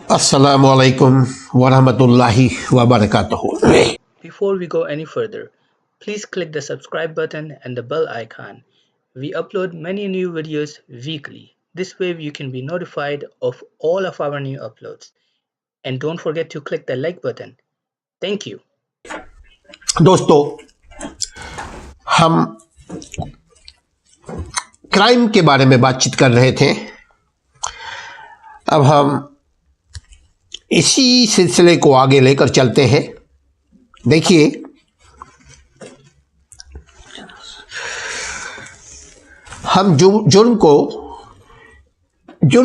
Assalamu alaikum wa rahmatullahi wa barakatuh. Before we go any further, please click the subscribe button and the bell icon. We upload many new videos weekly. This way you can be notified of all of our new uploads. And don't forget to click the like button. Thank you. दोस्तों, हम crime के बारे में बातचीत कर रहे थे। अब हम इसी सिलसिले को आगे लेकर चलते हैं। देखिए, हम जुर्म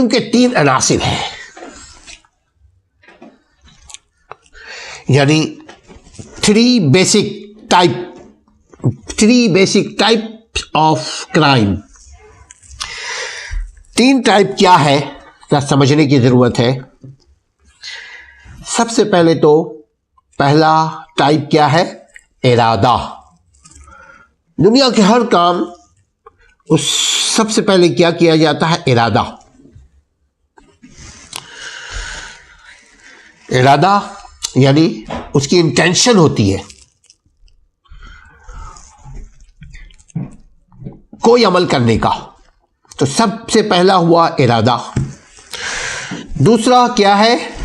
के 3 अनासिर हैं, यानी 3 basic type of crime. 3 type क्या है, समझने की जरूरत है। सबसे पहले तो पहला टाइप क्या है? इरादा। दुनिया के हर काम उस सबसे पहले क्या किया जाता है? इरादा। इरादा यानी उसकी इंटेंशन होती है कोई अमल करने का। तो सबसे पहला हुआ इरादा। दूसरा क्या है?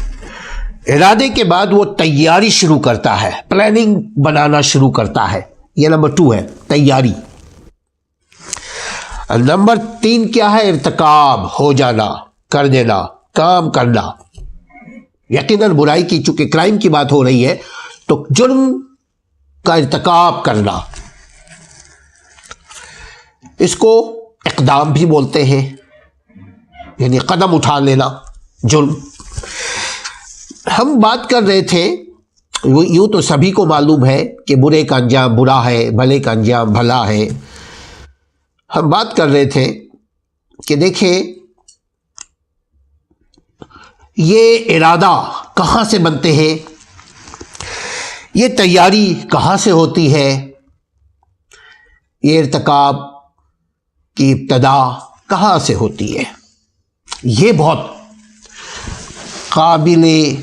इरादे के बाद वो तैयारी शुरू करता है, प्लानिंग बनाना शुरू करता है। ये नंबर 2 है, तैयारी। नंबर 3 क्या है? इर्तिकाब, हो जाना, कर देना, काम करना। यकीनन बुराई की, चूंकि क्राइम की बात हो रही है, तो जुर्म का इर्तिकाब करना, इसको इक़दाम भी बोलते हैं, यानी कदम उठा लेना, जुर्म। हम बात कर रहे थे, यूं तो सभी को मालूम है कि बुरे का अंजाम बुरा है, भले का अंजाम भला है। हम बात कर रहे थे कि देखिए, ये इरादा कहाँ से बनते हैं, ये तैयारी कहाँ से होती है, ये इर्तिकाब की इब्तदा कहाँ से होती है। ये बहुत काबिले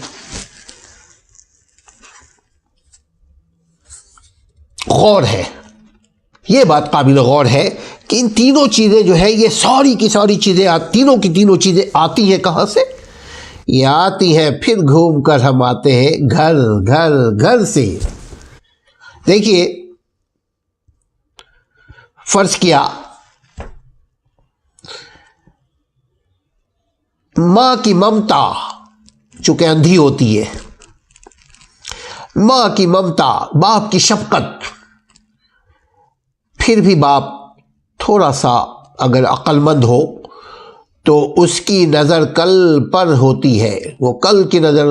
गौर है, ये बात काबिल गौर है कि इन तीनों चीज़ें जो है, ये सारी की सारी चीज़ें, तीनों की तीनों चीज़ें आती हैं कहाँ से? ये आती हैं, फिर घूम कर हम आते हैं घर से। देखिए, फर्ज किया माँ की ममता चूंकि अंधी होती है, माँ की ममता, बाप की शफकत, फिर भी बाप थोड़ा सा अगर अक्लमंद हो तो उसकी नज़र कल पर होती है। वो कल की नज़र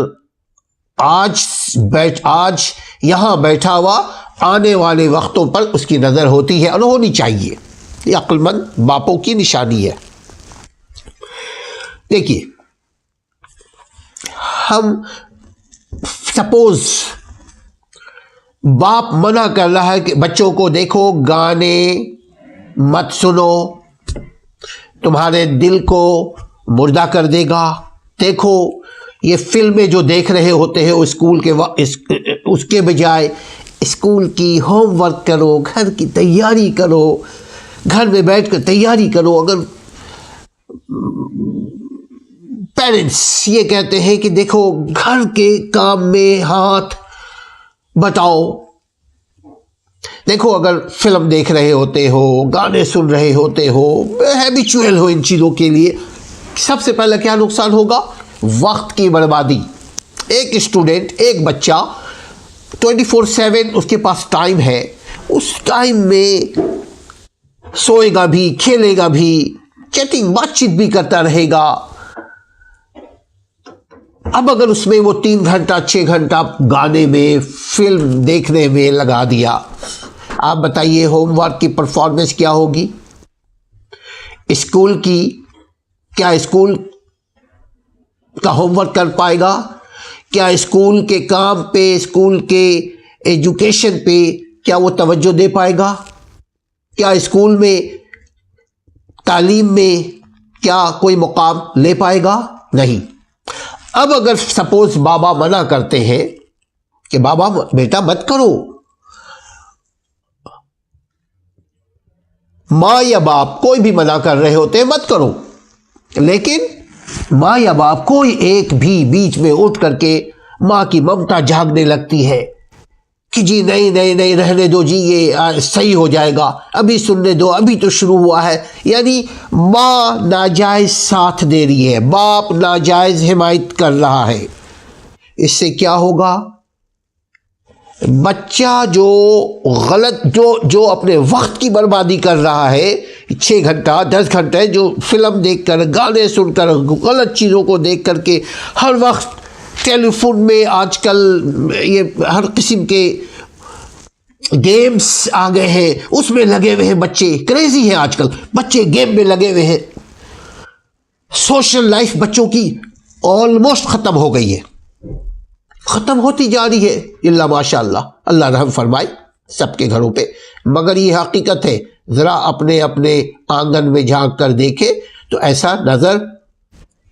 आज यहाँ बैठा हुआ आने वाले वक्तों पर उसकी नज़र होती है, और होनी चाहिए। ये अक्लमंद बापों की निशानी है। देखिए, हम सपोज बाप मना कर रहा है कि बच्चों को देखो, गाने मत सुनो, तुम्हारे दिल को मुर्दा कर देगा। देखो, ये फिल्में जो देख रहे होते हैं वो स्कूल के उसके बजाय स्कूल की होमवर्क करो, घर की तैयारी करो, घर में बैठकर तैयारी करो। अगर पेरेंट्स ये कहते हैं कि देखो, घर के काम में हाथ बटाओ, देखो, अगर फिल्म देख रहे होते हो, गाने सुन रहे होते हो, हैबिचुअल हो इन चीज़ों के लिए, सबसे पहले क्या नुकसान होगा? वक्त की बर्बादी। एक स्टूडेंट, एक बच्चा 24/7 उसके पास टाइम है, उस टाइम में सोएगा भी, खेलेगा भी, चैटिंग बातचीत भी करता रहेगा। अब अगर उसमें वो 3 घंटा 6 घंटा गाने में, फिल्म देखने में लगा दिया, आप बताइए होमवर्क की परफॉर्मेंस क्या होगी? स्कूल की, क्या स्कूल का होमवर्क कर पाएगा? क्या स्कूल के काम पे, स्कूल के एजुकेशन पे क्या वो तवज्जो दे पाएगा? क्या स्कूल में, तालीम में क्या कोई मुकाम ले पाएगा? नहीं। अब अगर सपोज बाबा मना करते हैं कि बाबा बेटा मत करो, माँ या बाप कोई भी मना कर रहे होते हैं मत करो, लेकिन माँ या बाप कोई एक भी बीच में उठ करके माँ की ममता जागने लगती है कि जी नहीं नहीं नहीं रहने दो जी, ये सही हो जाएगा, अभी सुनने दो, अभी तो शुरू हुआ है। यानी माँ नाजायज साथ दे रही है, बाप नाजायज हिमायत कर रहा है। इससे क्या होगा? बच्चा जो गलत जो अपने वक्त की बर्बादी कर रहा है, 6 घंटा 10 घंटे जो फिल्म देखकर, गाने सुनकर, गलत चीज़ों को देख करके, हर वक्त टेलीफोन में आजकल ये हर किस्म के गेम्स आ गए हैं, उसमें लगे हुए हैं बच्चे। क्रेजी है आजकल बच्चे, गेम में लगे हुए हैं। सोशल लाइफ बच्चों की ऑलमोस्ट ख़त्म हो गई है, ख़त्म होती जा रही है। इल्ला माशाअल्लाह, अल्लाह रहम फरमाए सबके घरों पे। मगर ये हकीकत है, ज़रा अपने अपने आंगन में झांक कर देखे तो ऐसा नज़र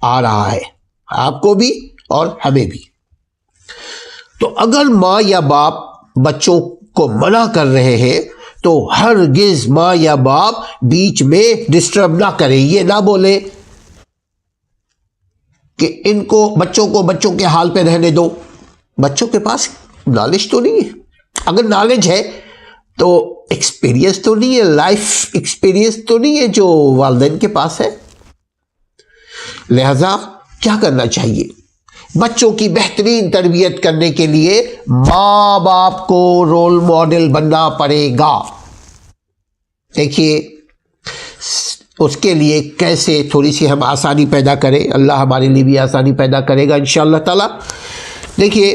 आ रहा है, आपको भी और हमें भी। तो अगर माँ या बाप बच्चों को मना कर रहे हैं तो हरगिज़ माँ या बाप बीच में डिस्टर्ब ना करें। ये ना बोले कि इनको बच्चों को बच्चों के हाल पे रहने दो। बच्चों के पास नॉलेज तो नहीं है, अगर नॉलेज है तो एक्सपीरियंस तो नहीं है, लाइफ एक्सपीरियंस तो नहीं है जो वालिदैन के पास है। लिहाजा क्या करना चाहिए? बच्चों की बेहतरीन तरबियत करने के लिए माँ बाप को रोल मॉडल बनना पड़ेगा। देखिए उसके लिए कैसे थोड़ी सी हम आसानी पैदा करें, अल्लाह हमारे लिए भी आसानी पैदा करेगा इंशाअल्लाह ताला। देखिए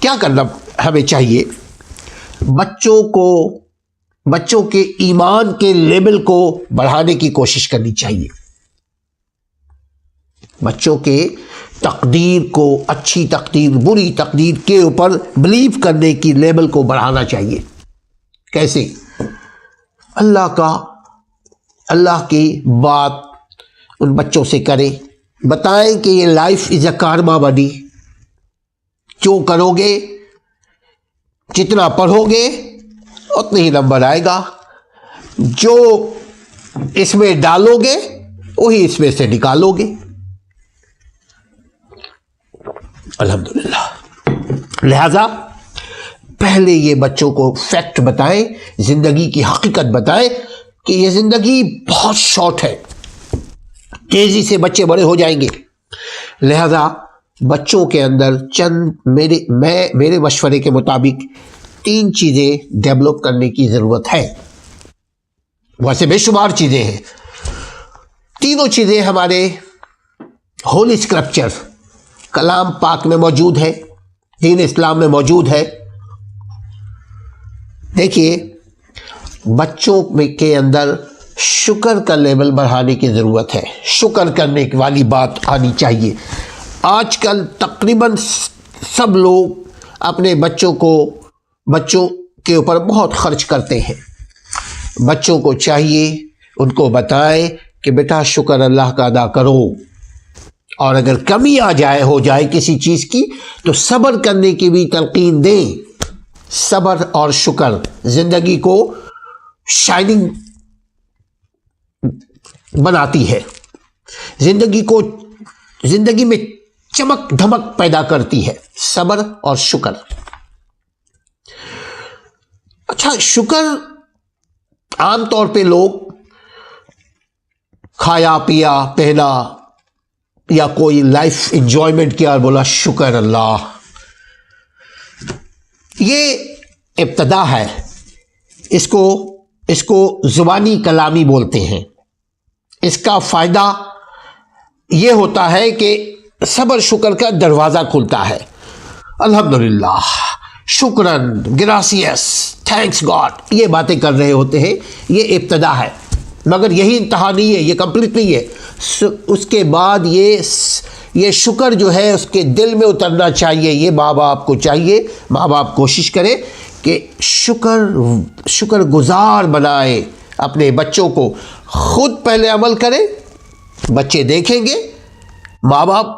क्या करना हमें चाहिए, बच्चों के ईमान के लेवल को बढ़ाने की कोशिश करनी चाहिए। बच्चों के तकदीर को, अच्छी तकदीर बुरी तकदीर के ऊपर बिलीव करने की लेवल को बढ़ाना चाहिए। कैसे? अल्लाह की बात उन बच्चों से करें, बताएं कि ये लाइफ इज़ अ कारमा बनी। जो करोगे, जितना पढ़ोगे उतने ही नंबर आएगा, जो इसमें डालोगे वही इसमें से निकालोगे। अल्हम्दुलिल्लाह। लिहाजा पहले ये बच्चों को फैक्ट बताएं, जिंदगी की हकीकत बताएं कि ये जिंदगी बहुत शॉर्ट है, तेजी से बच्चे बड़े हो जाएंगे। लिहाजा बच्चों के अंदर मेरे मशवरे के मुताबिक 3 चीज़ें डेवलप करने की ज़रूरत है। वैसे बेशुमार चीज़ें हैं, तीनों चीज़ें हमारे होली स्क्रिप्चर कलाम पाक में मौजूद है, दीन इस्लाम में मौजूद है। देखिए बच्चों के अंदर शुक्र का लेवल बढ़ाने की ज़रूरत है, शुक्र करने वाली बात आनी चाहिए। आजकल तकरीबन सब लोग अपने बच्चों के ऊपर बहुत खर्च करते हैं। बच्चों को चाहिए उनको बताएं कि बेटा शुक्र अल्लाह का अदा करो, और अगर कमी हो जाए किसी चीज़ की तो सब्र करने की भी तलकीन दें। सब्र और शुक्र ज़िंदगी को शाइनिंग बनाती है, ज़िंदगी में चमक धमक पैदा करती है, सब्र और शुक्र। अच्छा, शुक्र आमतौर पे लोग खाया पिया पहना या कोई लाइफ एंजॉयमेंट किया और बोला शुक्र अल्लाह, ये इब्तदा है। इसको ज़ुबानी कलामी बोलते हैं। इसका फ़ायदा ये होता है कि सब्र शुक्र का दरवाज़ा खुलता है। अल्हम्दुलिल्लाह, शुक्रन, ग्रासियस, थैंक्स गॉड, ये बातें कर रहे होते हैं। ये इब्तदा है, मगर यही इंतहा नहीं है, ये कंप्लीट नहीं है। उसके बाद ये शुक्र जो है उसके दिल में उतरना चाहिए। ये माँ बाप को चाहिए, माँ बाप कोशिश करें कि शुक्र गुजार बनाए अपने बच्चों को। खुद पहले अमल करें, बच्चे देखेंगे, माँ बाप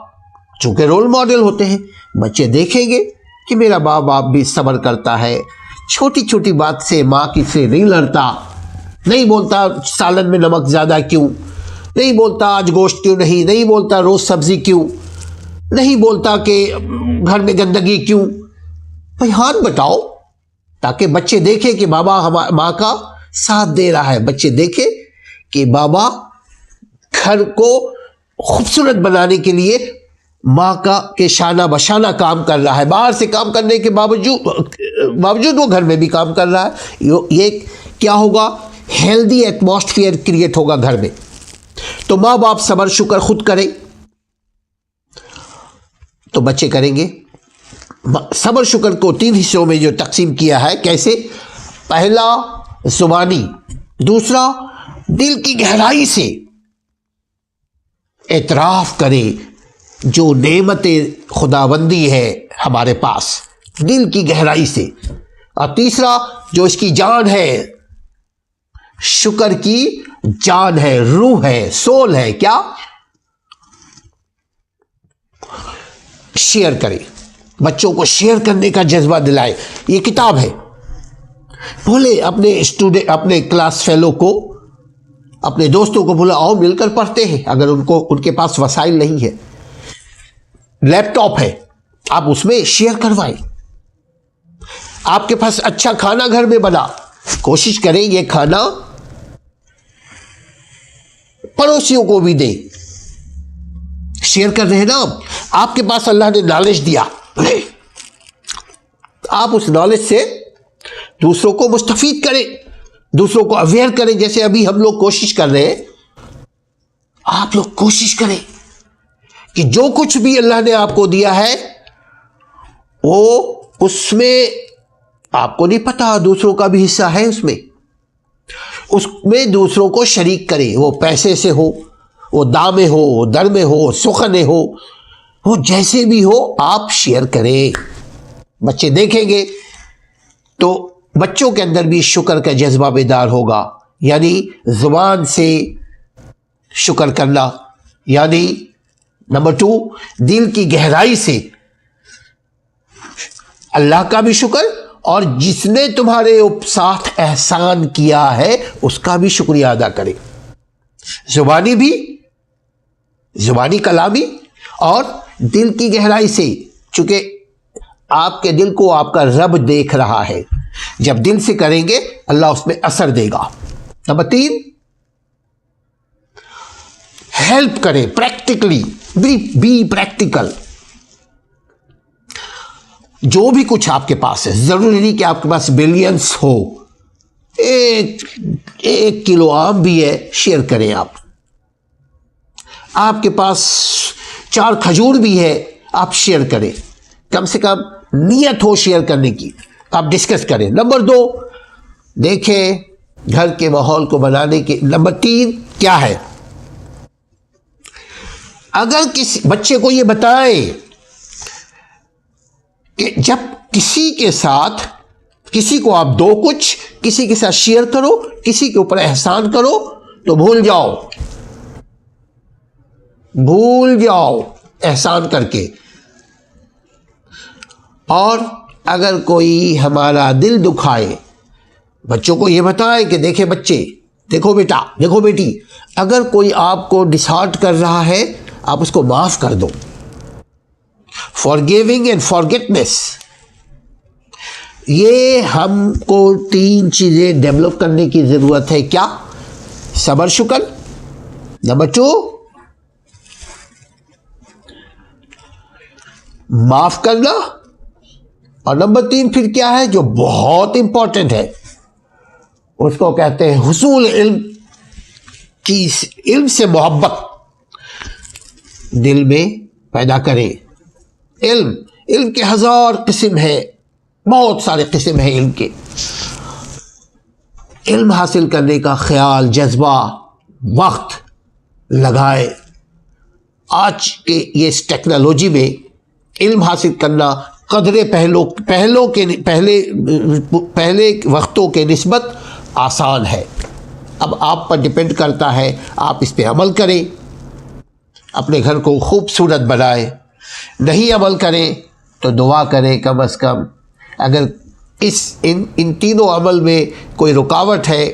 चूंकि रोल मॉडल होते हैं, बच्चे देखेंगे कि मेरा माँ बाप भी सब्र करता है, छोटी छोटी बात से माँ की से नहीं लड़ता, नहीं बोलता सालन में नमक ज़्यादा क्यों, नहीं बोलता आज गोश्त क्यों नहीं बोलता रोज़ सब्ज़ी क्यों, नहीं बोलता कि घर में गंदगी क्यों। भाई हाथ बटाओ ताकि बच्चे देखें कि बाबा माँ का साथ दे रहा है, बच्चे देखें कि बाबा घर को खूबसूरत बनाने के लिए माँ का के शाना बशाना काम कर रहा है। बाहर से काम करने के बावजूद वो घर में भी काम कर रहा है। ये क्या होगा, हेल्दी एटमॉस्फेयर क्रिएट होगा घर में। तो माँ बाप सब्र शुक्र खुद करें तो बच्चे करेंगे। सब्र शुक्र को 3 हिस्सों में जो तकसीम किया है, कैसे? पहला जुबानी, दूसरा दिल की गहराई से एतराफ़ करें जो नेमतें खुदाबंदी है हमारे पास, दिल की गहराई से, और तीसरा जो इसकी जान है, शुक्र की जान है, रूह है, सोल है, क्या? शेयर करें, बच्चों को शेयर करने का जज्बा दिलाए। ये किताब है, बोले अपने स्टूडेंट, अपने क्लास फेलो को, अपने दोस्तों को बोला आओ मिलकर पढ़ते हैं। अगर उनके पास वसाइल नहीं है, लैपटॉप है, आप उसमें शेयर करवाएं। आपके पास अच्छा खाना घर में बना, कोशिश करें ये खाना पड़ोसियों को भी दें। शेयर कर रहे हैं ना आपके पास अल्लाह ने नॉलेज दिया, आप उस नॉलेज से दूसरों को मुस्तफीद करें, दूसरों को अवेयर करें। जैसे अभी हम लोग कोशिश कर रहे हैं, आप लोग कोशिश करें कि जो कुछ भी अल्लाह ने आपको दिया है वो उसमें आपको नहीं पता, दूसरों का भी हिस्सा है उसमें दूसरों को शरीक करें। वो पैसे से हो, वो दामे हो, दर में हो, सुखने हो, वो जैसे भी हो आप शेयर करें। बच्चे देखेंगे तो बच्चों के अंदर भी शुक्र का जज्बा बेदार होगा। यानी जुबान से शुक्र करना, यानी नंबर 2 दिल की गहराई से अल्लाह का भी शुक्र, और जिसने तुम्हारे साथ एहसान किया है उसका भी शुक्रिया अदा करें। जुबानी भी, जुबानी कलामी, और दिल की गहराई से, चूंकि आपके दिल को आपका रब देख रहा है। जब दिल से करेंगे अल्लाह उसमें असर देगा। नंबर 3 हेल्प करें, प्रैक्टिकली बी प्रैक्टिकल। जो भी कुछ आपके पास है, जरूरी नहीं कि आपके पास बिलियंस हो, एक किलो आम भी है, शेयर करें। आपके पास 4 खजूर भी है, आप शेयर करें। कम से कम नियत हो शेयर करने की, आप डिस्कस करें। नंबर 2 देखें घर के माहौल को बनाने के। नंबर 3 क्या है, अगर किसी बच्चे को ये बताएं कि जब किसी को आप दो कुछ, किसी के साथ शेयर करो, किसी के ऊपर एहसान करो, तो भूल जाओ एहसान करके। और अगर कोई हमारा दिल दुखाए, बच्चों को ये बताएं कि देखे बच्चे, देखो बेटा, देखो बेटी, अगर कोई आपको डिसहार्ट कर रहा है आप उसको माफ कर दो। फॉरगिविंग एंड फॉरगेटनेस, ये हमको 3 चीजें डेवलप करने की जरूरत है। क्या? सब्र शुक्र, नंबर 2 माफ करना, और नंबर 3 फिर क्या है जो बहुत इंपॉर्टेंट है, उसको कहते हैं हुसूल इल्म की। इल्म से मोहब्बत दिल में पैदा करें। इल्म के 1000 किस्म है, बहुत सारे किस्म है इल्म के। इल्म हासिल करने का ख्याल, जज्बा, वक्त लगाए। आज के ये इस टेक्नोलॉजी में इल्म हासिल करना कदरे पहले वक्तों के निस्बत आसान है। अब आप पर डिपेंड करता है, आप इस पे अमल करें, अपने घर को खूबसूरत बनाएं, नहीं अमल करें तो दुआ करें कम अज़ कम। अगर इन तीनों अमल में कोई रुकावट है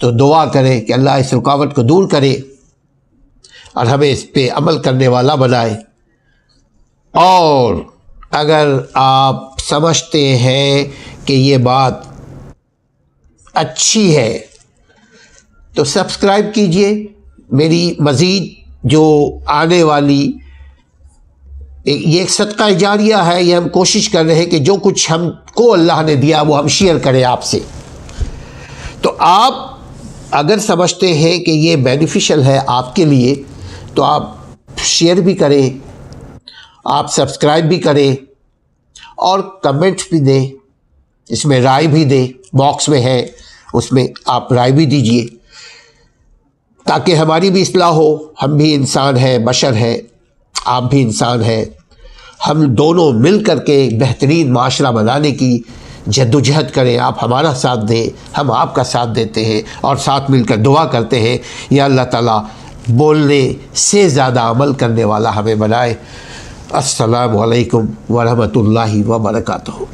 तो दुआ करें कि अल्लाह इस रुकावट को दूर करे और हमें इस पे अमल करने वाला बनाए। और अगर आप समझते हैं कि ये बात अच्छी है तो सब्सक्राइब कीजिए। मेरी मज़ीद जो आने वाली ये एक सदका जारिया है, ये हम कोशिश कर रहे हैं कि जो कुछ हमको अल्लाह ने दिया वो हम शेयर करें आपसे। तो आप अगर समझते हैं कि ये बेनिफिशियल है आपके लिए तो आप शेयर भी करें, आप सब्सक्राइब भी करें और कमेंट भी दें, इसमें राय भी दें, बॉक्स में है उसमें आप राय भी दीजिए ताकि हमारी भी इस्लाह हो। हम भी इंसान हैं, बशर हैं, आप भी इंसान हैं। हम दोनों मिल कर के बेहतरीन माशरा बनाने की जद्दोजहद करें। आप हमारा साथ दें, हम आपका साथ देते हैं और साथ मिलकर दुआ करते हैं या अल्लाह ताला बोलने से ज़्यादा अमल करने वाला हमें बनाए। अस्सलामु अलैकुम व रहमतुल्लाहि व बरकातहू।